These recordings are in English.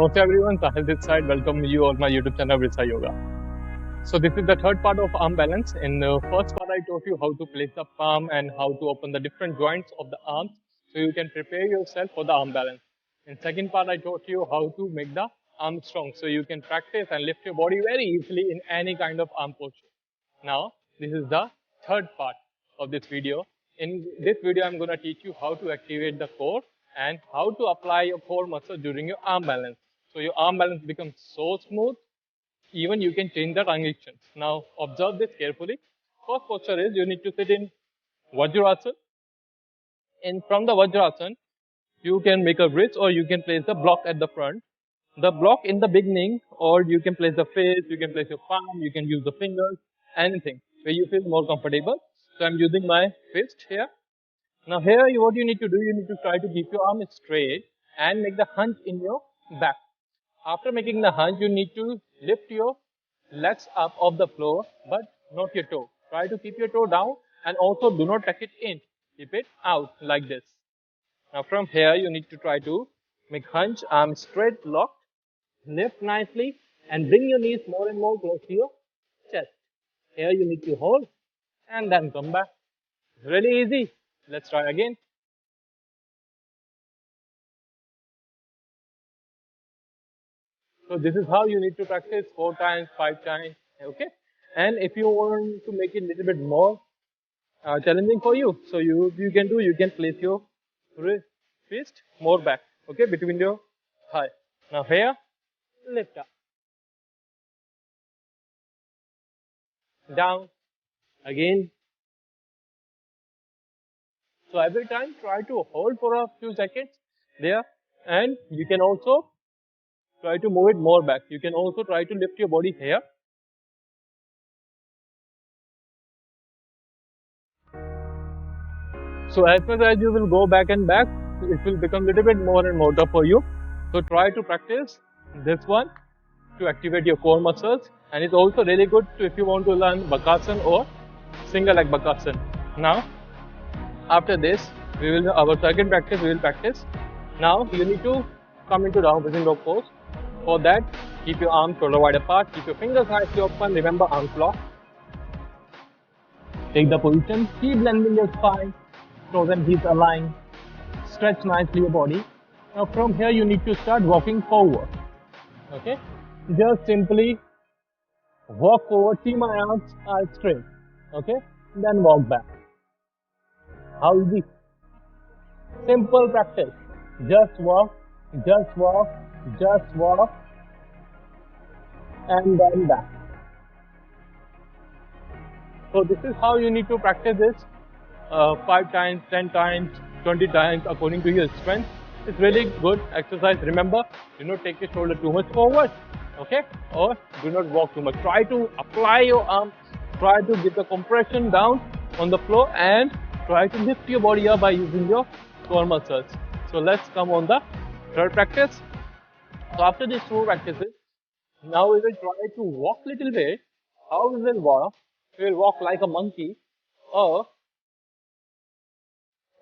Namaste everyone, Sahil this side. Welcome you on my YouTube channel Vrisa Yoga. So this is the third part of arm balance. In the first part, I taught you how to place the palm and how to open the different joints of the arms so you can prepare yourself for the arm balance. In second part, I taught you how to make the arm strong so you can practice and lift your body very easily in any kind of arm posture. Now, this is the third part of this video. In this video, I'm going to teach you how to activate the core and how to apply your core muscle during your arm balance. So your arm balance becomes so smooth, even you can change the transitions. Now, observe this carefully. First posture is you need to sit in Vajrasana. And from the Vajrasana, you can make a bridge or you can place the block at the front. The block in the beginning, or you can place the face, you can place your palm, you can use the fingers, anything where you feel more comfortable. So I'm using my fist here. Now here what you need to do, you need to try to keep your arm straight and make the hunch in your back. After making the hunch, you need to lift your legs up off the floor, but not your toe. Try to keep your toe down and also do not tuck it in. Keep it out like this. Now from here, you need to try to make hunch, arm straight, locked, lift nicely, and bring your knees more and more close to your chest. Here you need to hold and then come back. Really easy. Let's try again. So this is how you need to practice 4 times, 5 times, okay? And if you want to make it a little bit more challenging for you, so you can place your fist more back, okay, between your thigh. Now here, lift up, down, again. So every time try to hold for a few seconds there, and you can also try to move it more back. You can also try to lift your body here. So as much as you will go back and back, it will become a little bit more and more tough for you. So try to practice this one to activate your core muscles, and it's also really good if you want to learn Bakasana or single leg Bakasana. Now, after this, our second practice we will practice. Now you need to come into down facing dog pose. For that, keep your arms shoulder wide apart, keep your fingers nicely open. Remember arms locked. Take the position, keep blending your spine, toes and hips aligned. Stretch nicely your body. Now from here you need to start walking forward. Okay? Just simply walk forward, see my arms are straight. Okay? Then walk back. How easy? Simple practice. Just walk, just walk, just walk, and then back. So this is how you need to practice this 5 times, 10 times, 20 times according to your strength. It's really good exercise. Remember, do not take your shoulder too much forward, okay? Or do not walk too much. Try to apply your arms, try to get the compression down on the floor and try to lift your body up by using your core muscles. So let's come on the third practice. So after these 2 practices, now we will try to walk little bit. How we will walk? We will walk like a monkey, or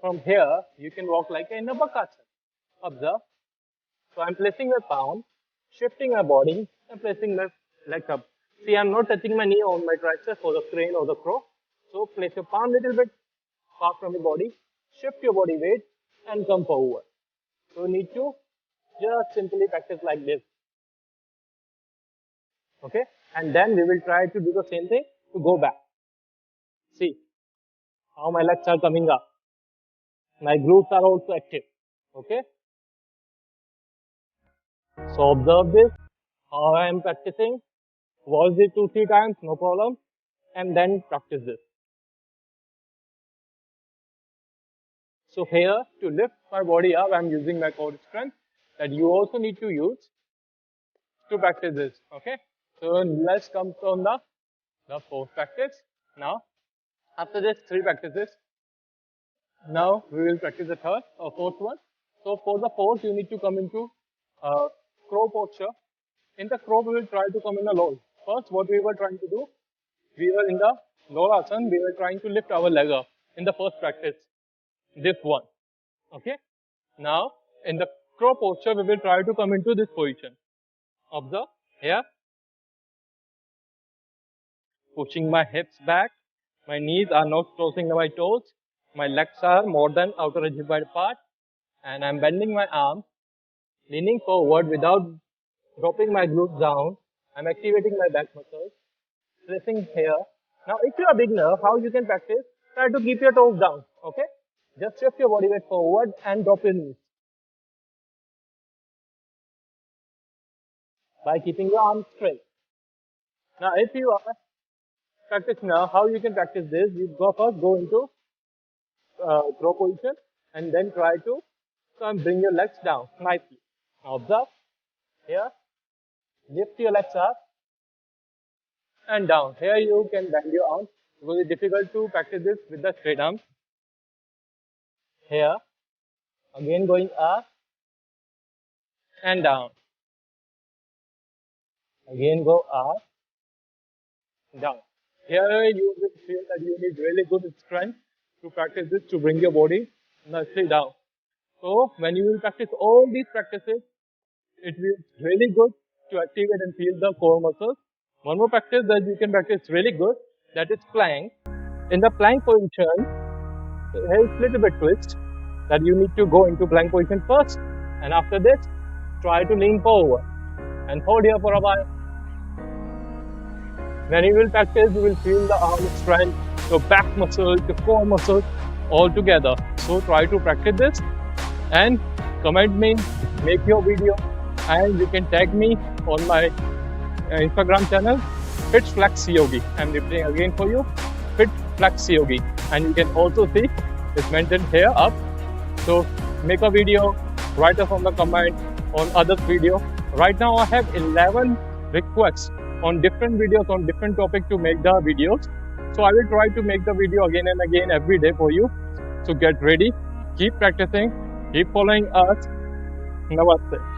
from here you can walk like in a Bakasana. Observe. So I'm placing my palm, shifting my body, and placing my legs up. See, I'm not touching my knee on my triceps or the crane or the crow. So place your palm little bit far from your body, shift your body weight, and come forward. So you need to just simply practice like this. Okay? And then we will try to do the same thing to go back. See how my legs are coming up. My glutes are also active. Okay? So observe this, how I am practicing. Watch it 2-3 times, no problem. And then practice this. So here, to lift my body up, I am using my core strength that you also need to use to practice this. Okay? So let's come on the fourth practice. Now, after this 3 practices, now we will practice the third or fourth one. So for the fourth, you need to come into crow posture. In the crow, we will try to come in a low. First, what we were trying to do, we were in the lower asana, we were trying to lift our leg up in the first practice. This one. Okay? Now, in the crow posture, we will try to come into this position. Observe here, pushing my hips back, my knees are not crossing my toes, my legs are more than outer hip wide apart, and I'm bending my arms, leaning forward without dropping my glutes down. I'm activating my back muscles, pressing here. Now, if you are a beginner, how you can practice? Try to keep your toes down, okay? Just shift your body weight forward and drop your knees by keeping your arms straight. Now, if you are practitioner, how you can practice this? You go into throw position and then try to bring your legs down nicely. Now observe here, lift your legs up and down. Here you can bend your arms because it's difficult to practice this with the straight arms. Here, again going up and down. Again go up, down. Here you will feel that you need really good strength to practice this to bring your body nicely down. So when you will practice all these practices, it will be really good to activate and feel the core muscles. One more practice that you can practice really good, that is plank. In the plank position, here is a little bit twist that you need to go into plank position first, and after this, try to lean forward and hold here for a while. When you will practice, you will feel the arm strength, your back muscles, your core muscles all together. So try to practice this and comment me, make your video, and you can tag me on my Instagram channel, Fit Flex Yogi. I'm repeating again for you, Fit Flex Yogi. And you can also see it's mentioned here up. So make a video, write us on the comment on others video. Right now I have 11 requests on different videos on different topics to make the videos. So I will try to make the video again and again every day for you. So get ready, keep practicing, keep following us. Namaste.